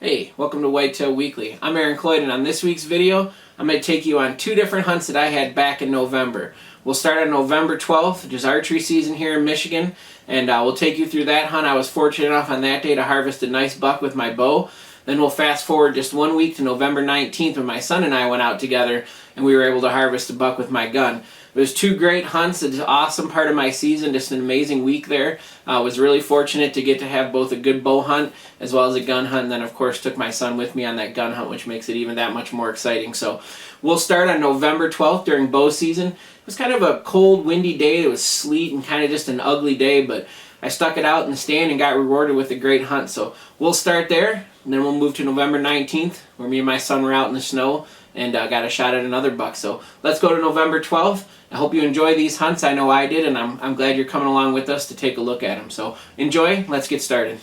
Hey, welcome to Whitetail Weekly. I'm Aaron Cloyd, and on this week's video, I'm going to take you on two different hunts that I had back in November. We'll start on November 12th, which is archery season here in Michigan, and we'll take you through that hunt. I was fortunate enough on that day to harvest a nice buck with my bow. Then we'll fast forward just 1 week to November 19th when my son and I went out together and we were able to harvest a buck with my gun. It was two great hunts. It's an awesome part of my season, just an amazing week there. I was really fortunate to get to have both a good bow hunt as well as a gun hunt, and then of course took my son with me on that gun hunt, which makes it even that much more exciting. So we'll start on November 12th during bow season. It was kind of a cold, windy day. It was sleet and kind of just an ugly day, but I stuck it out in the stand and got rewarded with a great hunt. So we'll start there, and then we'll move to November 19th, where me and my son were out in the snow and got a shot at another buck. So let's go to November 12th. I hope you enjoy these hunts. I know I did, and I'm glad you're coming along with us to take a look at them. So enjoy. Let's get started.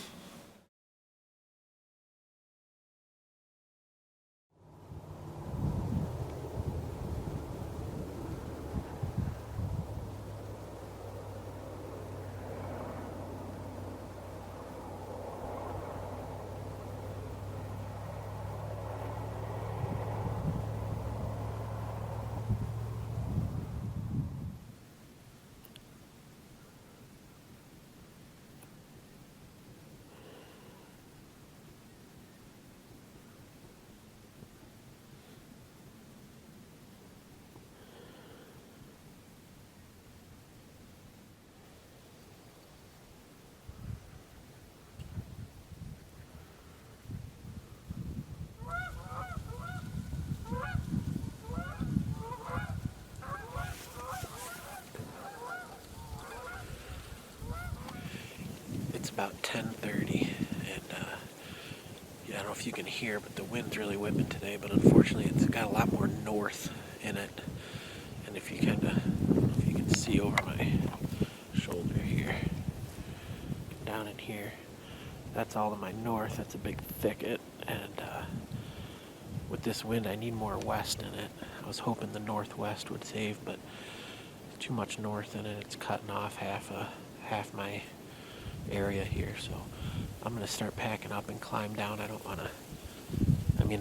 It's about 10:30, and I don't know if you can hear, but the wind's really whipping today. But unfortunately, it's got a lot more north in it. And if you I don't know if you can see over my shoulder here, down in here, that's all to my north. That's a big thicket, and with this wind, I need more west in it. I was hoping the northwest would save, but too much north in it. It's cutting off half my area here, so I'm going to start packing up and climb down. I don't want to,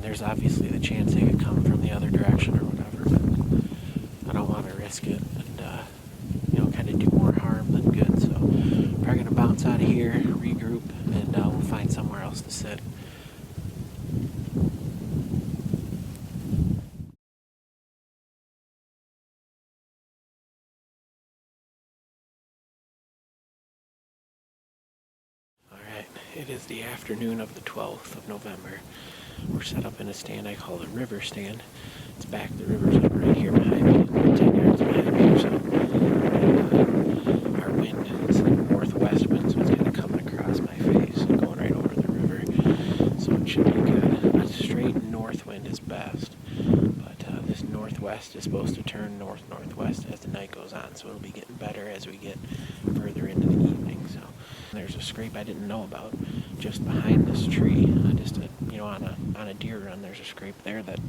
there's obviously the chance they could come from the other direction or whatever, but I don't want to risk it and kind of do more harm than good. So I'm probably going to bounce out of here, regroup, and we'll find somewhere else to sit. It is the afternoon of the 12th of November. We're set up in a stand I call the river stand. It's back, the river's like right here behind me, 10 yards behind me or so. And, our wind is northwest wind, so it's kind of coming across my face and going right over the river. So it should be good. A straight north wind is best, but this northwest is supposed to turn north-northwest as the night goes on, so it'll be getting better as we get further into the evening. So there's a scrape I didn't know about just behind this tree. On a deer run, there's a scrape there that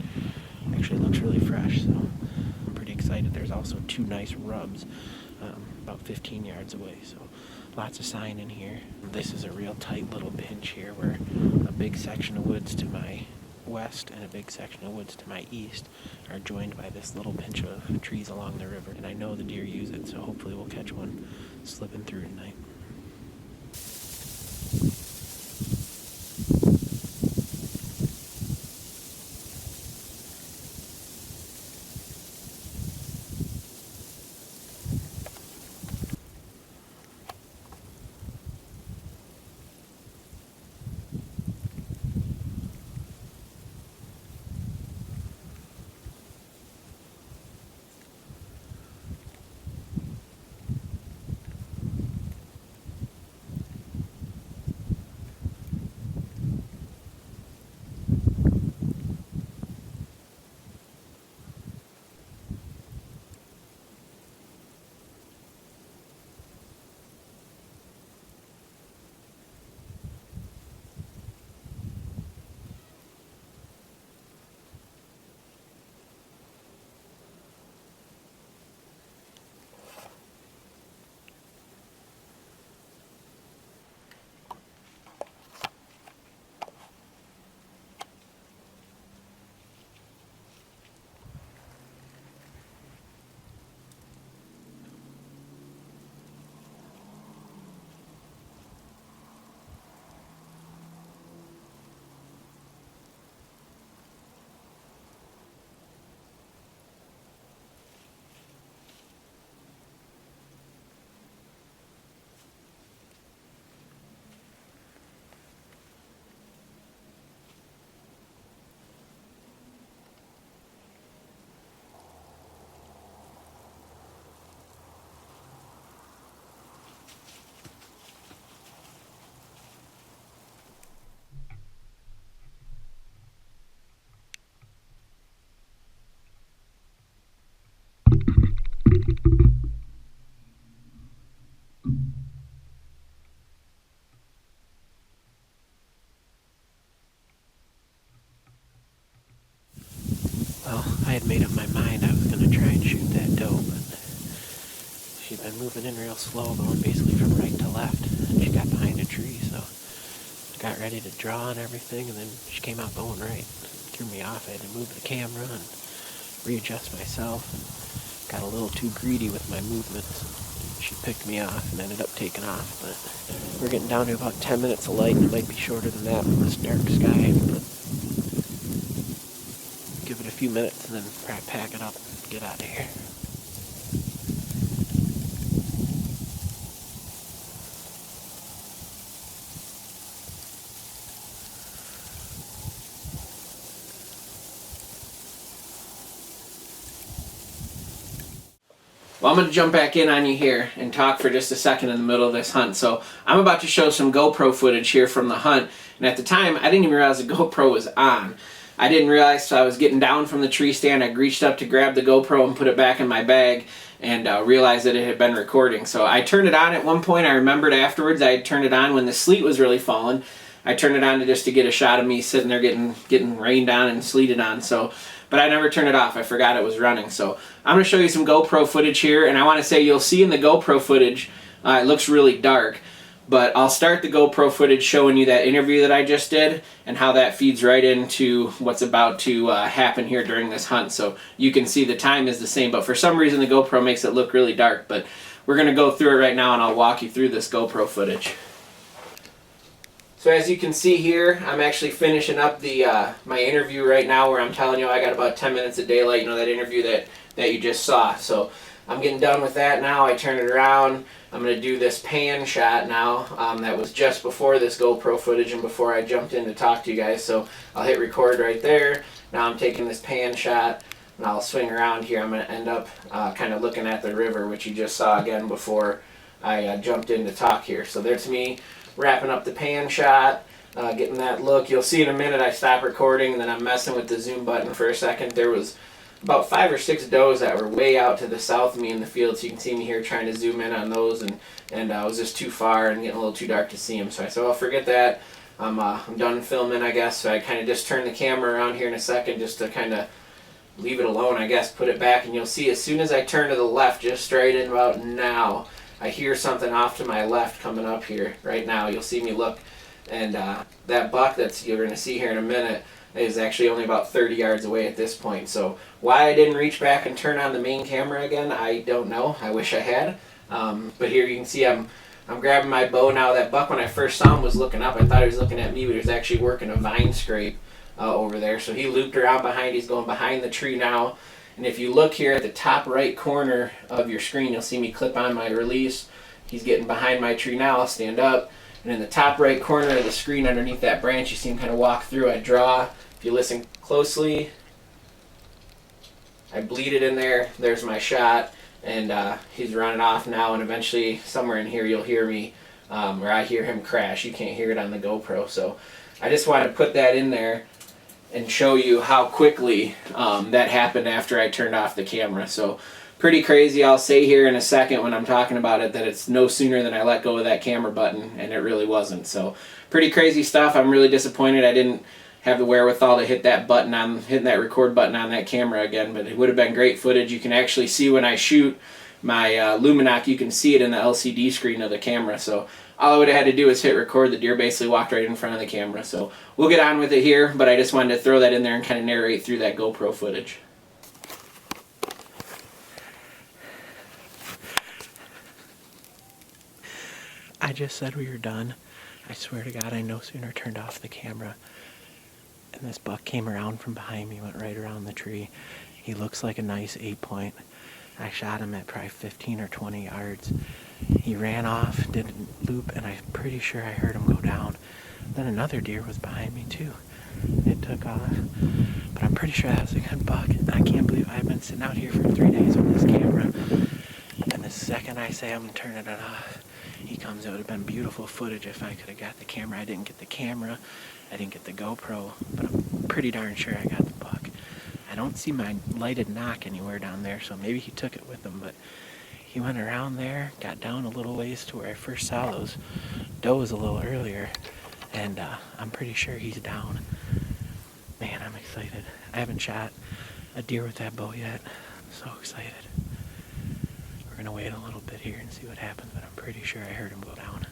actually looks really fresh. So I'm pretty excited. There's also two nice rubs about 15 yards away. So lots of sign in here. This is a real tight little pinch here where a big section of woods to my west and a big section of woods to my east are joined by this little pinch of trees along the river. And I know the deer use it, so hopefully we'll catch one slipping through tonight. she'd been moving in real slow, going basically from right to left. And she got behind a tree, so I got ready to draw and everything, and then she came out going right. Threw me off. I had to move the camera and readjust myself. Got a little too greedy with my movements. She picked me off and ended up taking off, but we're getting down to about 10 minutes of light, and it might be shorter than that with this dark sky, but give it a few minutes and then probably pack it up and get out of here. Well, I'm going to jump back in on you here and talk for just a second in the middle of this hunt. So I'm about to show some GoPro footage here from the hunt, and at the time I didn't even realize the GoPro was on. I didn't realize, so I was getting down from the tree stand. I reached up to grab the GoPro and put it back in my bag, and realized that it had been recording. So I turned it on at one point. I remembered afterwards I had turned it on when the sleet was really falling. I turned it on just to get a shot of me sitting there getting rained on and sleeted on. But I never turned it off. I forgot it was running. So I'm going to show you some GoPro footage here, and I want to say you'll see in the GoPro footage, it looks really dark, but I'll start the GoPro footage showing you that interview that I just did and how that feeds right into what's about to happen here during this hunt. So you can see the time is the same, but for some reason the GoPro makes it look really dark. But we're going to go through it right now, and I'll walk you through this GoPro footage. So as you can see here, I'm actually finishing up the my interview right now, where I'm telling you I got about 10 minutes of daylight, you know, that interview that you just saw. So I'm getting done with that now. I turn it around. I'm going to do this pan shot now. That was just before this GoPro footage and before I jumped in to talk to you guys. So I'll hit record right there. Now I'm taking this pan shot, and I'll swing around here. I'm going to end up kind of looking at the river, which you just saw again before I jumped in to talk here. So there's me wrapping up the pan shot, getting that look. You'll see in a minute I stop recording, and then I'm messing with the zoom button for a second. There was about 5 or 6 does that were way out to the south of me in the field, so you can see me here trying to zoom in on those, and I was just too far and getting a little too dark to see them. So I said, well, forget that. I'm done filming, I guess. So I kind of just turn the camera around here in a second just to kind of leave it alone, I guess, put it back, and you'll see as soon as I turn to the left, just straight in about now, I hear something off to my left coming up here right now. You'll see me look, and that buck that you're going to see here in a minute is actually only about 30 yards away at this point. So why I didn't reach back and turn on the main camera again, I don't know. I wish I had. But here you can see I'm grabbing my bow now. That buck, when I first saw him, was looking up. I thought he was looking at me, but he was actually working a vine scrape over there. So he looped around behind. He's going behind the tree now. And if you look here at the top right corner of your screen, you'll see me clip on my release. He's getting behind my tree now. I'll stand up. And in the top right corner of the screen underneath that branch, you see him kind of walk through. I draw. If you listen closely, I bleed it in there. There's my shot. And he's running off now. And eventually, somewhere in here, you'll hear me, or I hear him crash. You can't hear it on the GoPro. So I just wanted to put that in there and show you how quickly that happened after I turned off the camera. So pretty crazy. I'll say here in a second when I'm talking about it that it's no sooner than I let go of that camera button, and it really wasn't. So pretty crazy stuff. I'm really disappointed I didn't have the wherewithal to hit that button hitting that record button on that camera again, but it would have been great footage. You can actually see when I shoot my Luminoc, you can see it in the LCD screen of the camera. So all I would have had to do is hit record. The deer basically walked right in front of the camera. So we'll get on with it here, but I just wanted to throw that in there and kind of narrate through that GoPro footage. I just said we were done. I swear to God, I no sooner turned off the camera and this buck came around from behind me, went right around the tree. He looks like a nice 8-point. I shot him at probably 15 or 20 yards. He ran off, did a loop, and I'm pretty sure I heard him go down. Then another deer was behind me too. It took off, but I'm pretty sure that was a good buck. I can't believe I've been sitting out here for 3 days with this camera, and the second I say I'm turning it off, he comes. It would have been beautiful footage if I could have got the camera. I didn't get the camera, I didn't get the GoPro, but I'm pretty darn sure I got the buck. I don't see my lighted knock anywhere down there, so maybe he took it with him, but he went around there, got down a little ways to where I first saw those does a little earlier, and I'm pretty sure he's down. Man, I'm excited. I haven't shot a deer with that bow yet. I'm so excited. We're going to wait a little bit here and see what happens, but I'm pretty sure I heard him go down.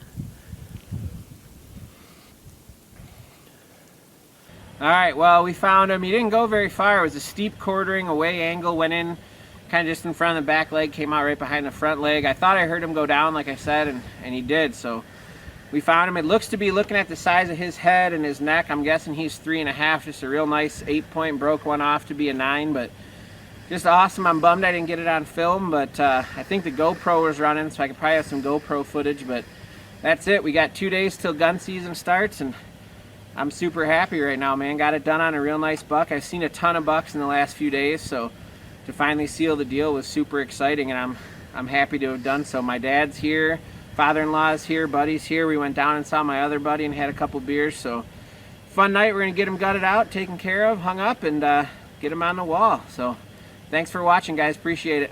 Alright, well, we found him. He didn't go very far. It was a steep quartering, away angle, went in kind of just in front of the back leg, came out right behind the front leg. I thought I heard him go down, like I said, and he did. So we found him. It looks to be, looking at the size of his head and his neck, I'm guessing he's 3.5, just a real nice 8-point, broke one off to be a 9, but just awesome. I'm bummed I didn't get it on film, but I think the GoPro was running, so I could probably have some GoPro footage, but that's it. We got 2 days till gun season starts, and I'm super happy right now, man. Got it done on a real nice buck. I've seen a ton of bucks in the last few days, so to finally seal the deal was super exciting, and I'm happy to have done so. My dad's here, father-in-law's here, buddy's here. We went down and saw my other buddy and had a couple beers, so fun night. We're gonna get him gutted out, taken care of, hung up, and get him on the wall. So thanks for watching, guys. Appreciate it.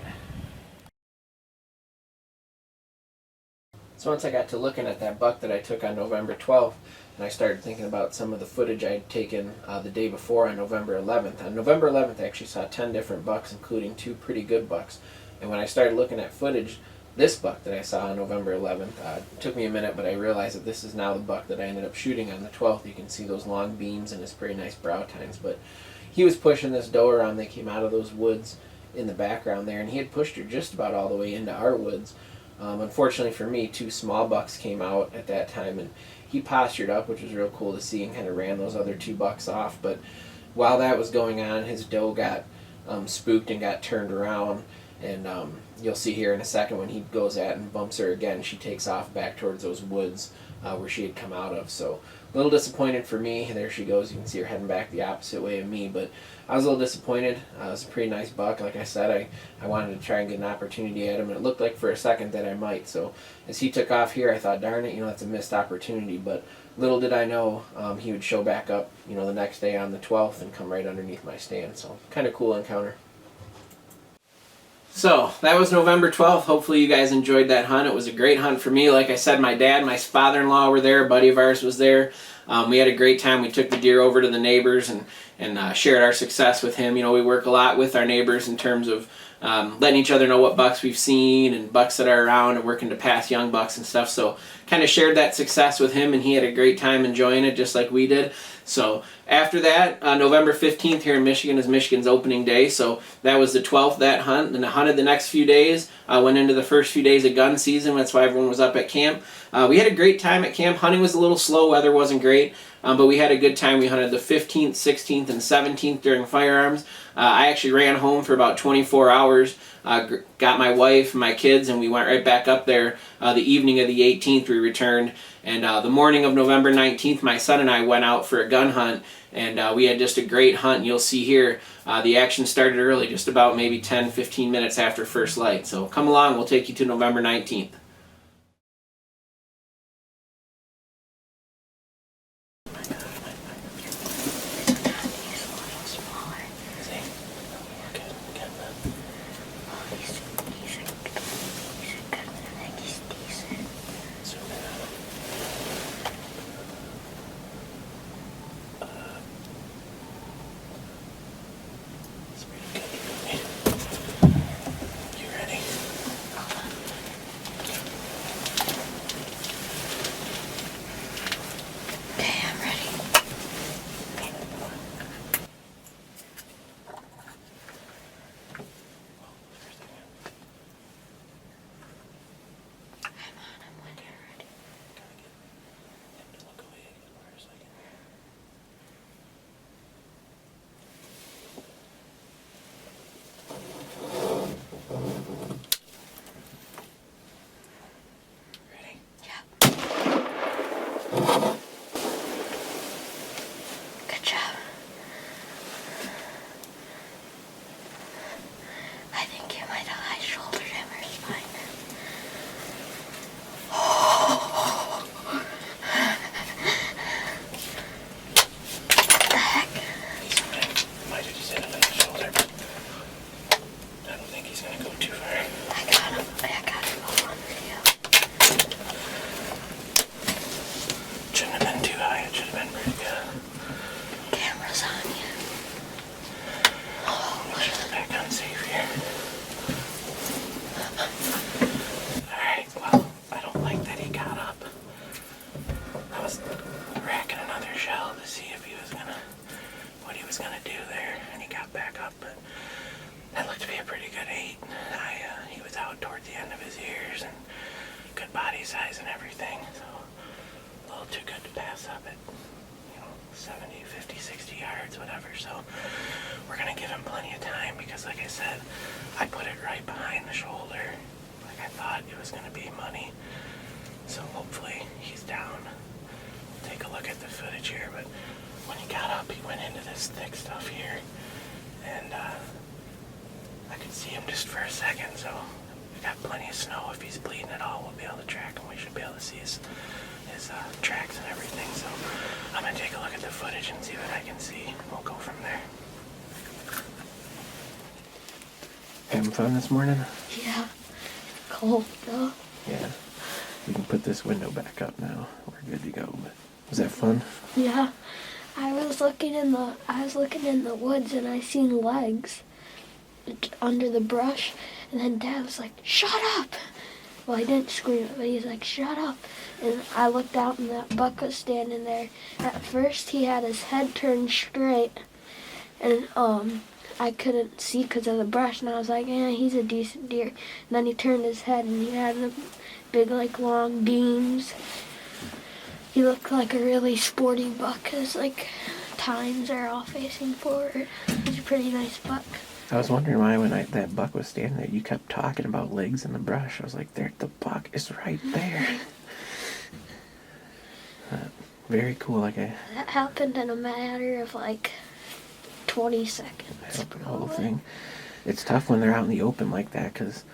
So once I got to looking at that buck that I took on November 12th, and I started thinking about some of the footage I had taken the day before on November 11th. On November 11th, I actually saw 10 different bucks, including 2 pretty good bucks. And when I started looking at footage, this buck that I saw on November 11th, it took me a minute, but I realized that this is now the buck that I ended up shooting on the 12th. You can see those long beams and his pretty nice brow tines. But he was pushing this doe around. They came out of those woods in the background there, and he had pushed her just about all the way into our woods. Unfortunately for me, 2 small bucks came out at that time, and he postured up, which was real cool to see, and kind of ran those other 2 bucks off. But while that was going on, his doe got spooked and got turned around, and you'll see here in a second when he goes at and bumps her again, she takes off back towards those woods where she had come out of. So a little disappointed for me. There she goes. You can see her heading back the opposite way of me, but I was a little disappointed. It was a pretty nice buck. Like I said, I wanted to try and get an opportunity at him, and it looked like for a second that I might. So as he took off here, I thought, darn it, that's a missed opportunity. But little did I know he would show back up, the next day on the 12th and come right underneath my stand. So kind of cool encounter. So that was November 12th. Hopefully you guys enjoyed that hunt. It was a great hunt for me. Like I said, my dad, my father-in-law were there. A buddy of ours was there. We had a great time. We took the deer over to the neighbors and shared our success with him. We work a lot with our neighbors in terms of letting each other know what bucks we've seen and bucks that are around, and working to pass young bucks and stuff. So kind of shared that success with him, and he had a great time enjoying it just like we did. So after that, November 15th here in Michigan is Michigan's opening day. So that was the 12th, that hunt. And I hunted the next few days. Went into the first few days of gun season. That's why everyone was up at camp. We had a great time at camp. Hunting was a little slow. Weather wasn't great. But we had a good time. We hunted the 15th, 16th, and 17th during firearms. I actually ran home for about 24 hours. Got my wife and my kids, and we went right back up there. The evening of the 18th we returned, and the morning of November 19th my son and I went out for a gun hunt, and we had just a great hunt. You'll see here the action started early, just about maybe 10-15 minutes after first light. So come along, we'll take you to November 19th. body size and everything, so a little too good to pass up at, 70, 50, 60 yards, whatever. So we're going to give him plenty of time because, like I said, I put it right behind the shoulder. Like I thought it was going to be money. So hopefully he's down. We'll take a look at the footage here, but when he got up, he went into this thick stuff here, and I could see him just for a second, so we got plenty of snow. If he's bleeding at all, we'll be able to track him. We should be able to see his tracks and everything, so I'm going to take a look at the footage and see what I can see. We'll go from there. Having fun this morning? Yeah. Cold though. Yeah. We can put this window back up now. We're good to go. But was that fun? Yeah. I was looking in the woods and I seen legs under the brush, and then Dad was like, "Shut up!" Well, I didn't scream it, but he's like, "Shut up!" And I looked out and that buck was standing there. At first, he had his head turned straight, and I couldn't see because of the brush, and I was like, "Yeah, he's a decent deer." And then he turned his head, and he had the big, like, long beams. He looked like a really sporty buck. His, like, tines are all facing forward. He's a pretty nice buck. I was wondering why when that buck was standing there, you kept talking about legs in the brush. I was like, there, the buck is right there. Very cool. That happened in a matter of like 20 seconds. The whole thing. It's tough when they're out in the open like that, because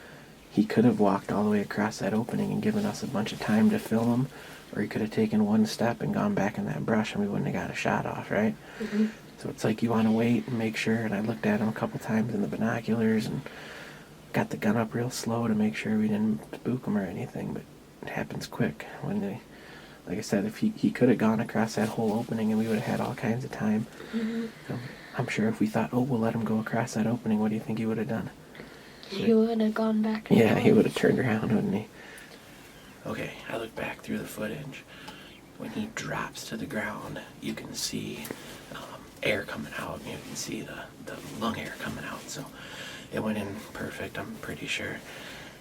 he could have walked all the way across that opening and given us a bunch of time to film him, or he could have taken one step and gone back in that brush and we wouldn't have got a shot off, right? Mm-hmm. So it's like you want to wait and make sure, and I looked at him a couple times in the binoculars and got the gun up real slow to make sure we didn't spook him or anything, but it happens quick. Like I said, if he could have gone across that whole opening and we would have had all kinds of time. Mm-hmm. So I'm sure if we thought, we'll let him go across that opening, what do you think he would have done? He would have gone back. Yeah, he would have turned around, wouldn't he? Okay, I look back through the footage. When he drops to the ground, you can see air coming out. You can see the lung air coming out. So it went in perfect, I'm pretty sure.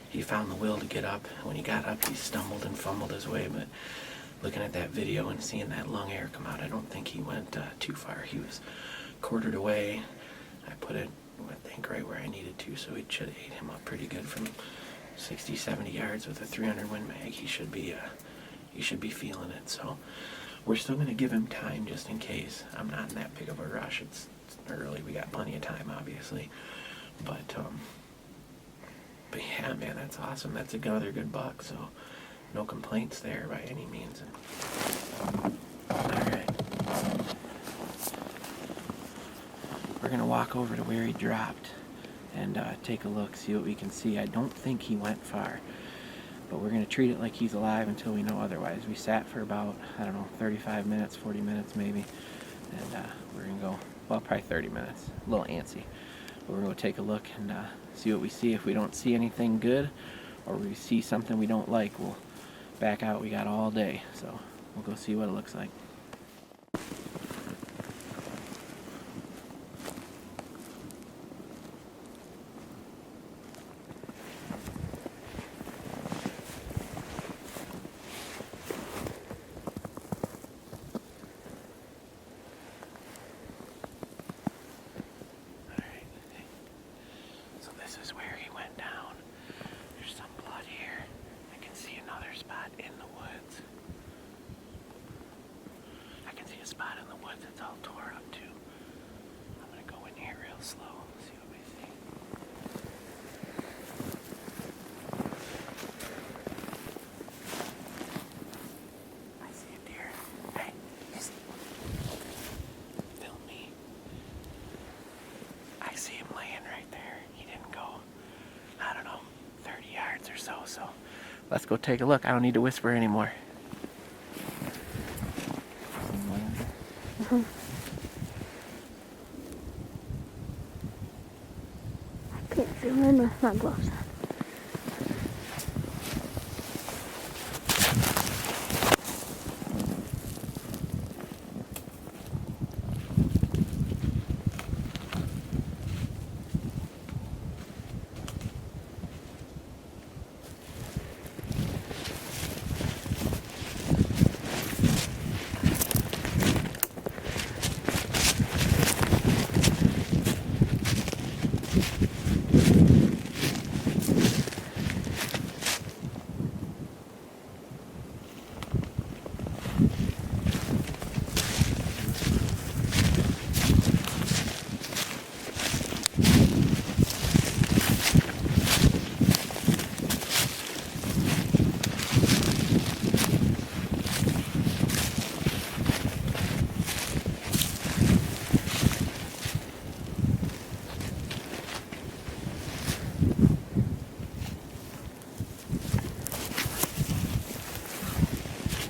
He found the will to get up. When he got up, he stumbled and fumbled his way, but looking at that video and seeing that lung air come out, I don't think he went too far. He was quartered away. I put it, I think, right where I needed to, so it should have ate him up pretty good from 60, 70 yards with a 300 Win Mag. He should be feeling it. So we're still going to give him time just in case. I'm not in that big of a rush. It's early. We got plenty of time, obviously. But yeah, man, that's awesome. That's another good buck. So no complaints there by any means. All right. We're going to walk over to where he dropped and take a look, see what we can see. I don't think he went far, but we're going to treat it like he's alive until we know otherwise. We sat for about, 35 minutes, 40 minutes maybe, and we're going to go, probably 30 minutes, a little antsy. But we're going to take a look and see what we see. If we don't see anything good, or we see something we don't like, we'll back out. We got all day, so we'll go see what it looks like. Spot in the woods that's all tore up too. I'm gonna go in here real slow, see what we see. I see a deer. Hey, just film me. I see him laying right there. He didn't go, 30 yards or so. So let's go take a look. I don't need to whisper anymore. I can't zoom in with my gloves on.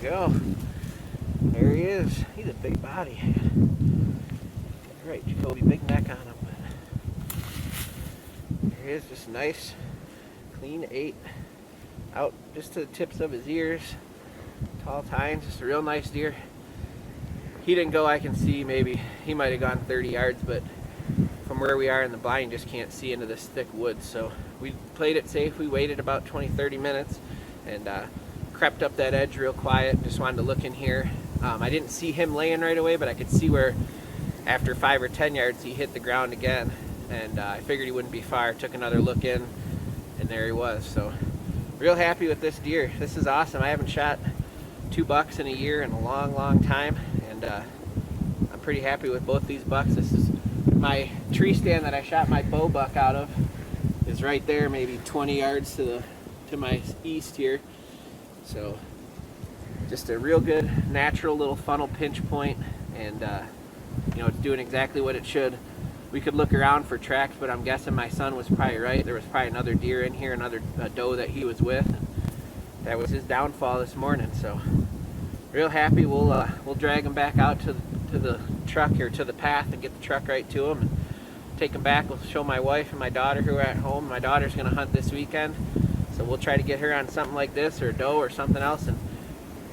you go. There he is. He's a big body. Right, Jacoby, big neck on him. There he is, just nice, clean 8. Out just to the tips of his ears. Tall tines, just a real nice deer. He didn't go, I can see, maybe he might have gone 30 yards, but from where we are in the blind, just can't see into this thick woods. So we played it safe. We waited about 20-30 minutes and crept up that edge real quiet. Just wanted to look in here. I didn't see him laying right away, but I could see where after 5 or 10 yards he hit the ground again, and I figured he wouldn't be far. Took another look in, and there he was. So real happy with this deer. This is awesome. I haven't shot 2 bucks in a year in a long time, and I'm pretty happy with both these bucks. This is my tree stand that I shot my bow buck out of, is right there, maybe 20 yards to my east here. So just a real good natural little funnel pinch point, and you know, it's doing exactly what it should. We could look around for tracks, but I'm guessing my son was probably right. There was probably another deer in here, another doe that he was with. That was his downfall this morning. So real happy. We'll drag him back out to the truck, or to the path, and get the truck right to him and take him back. We'll show my wife and my daughter who are at home. My daughter's going to hunt this weekend, so we'll try to get her on something like this, or a doe or something else, and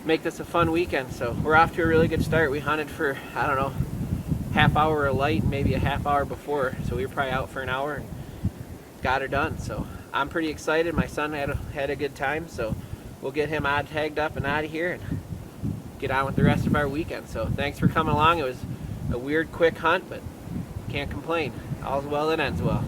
make this a fun weekend. So we're off to a really good start. We hunted for, I don't know, half hour of light, maybe a half hour before, so we were probably out for an hour and got her done. So I'm pretty excited. My son had a good time, so we'll get him tagged up and out of here and get on with the rest of our weekend. So thanks for coming along. It was a weird quick hunt, but can't complain. All's well that ends well.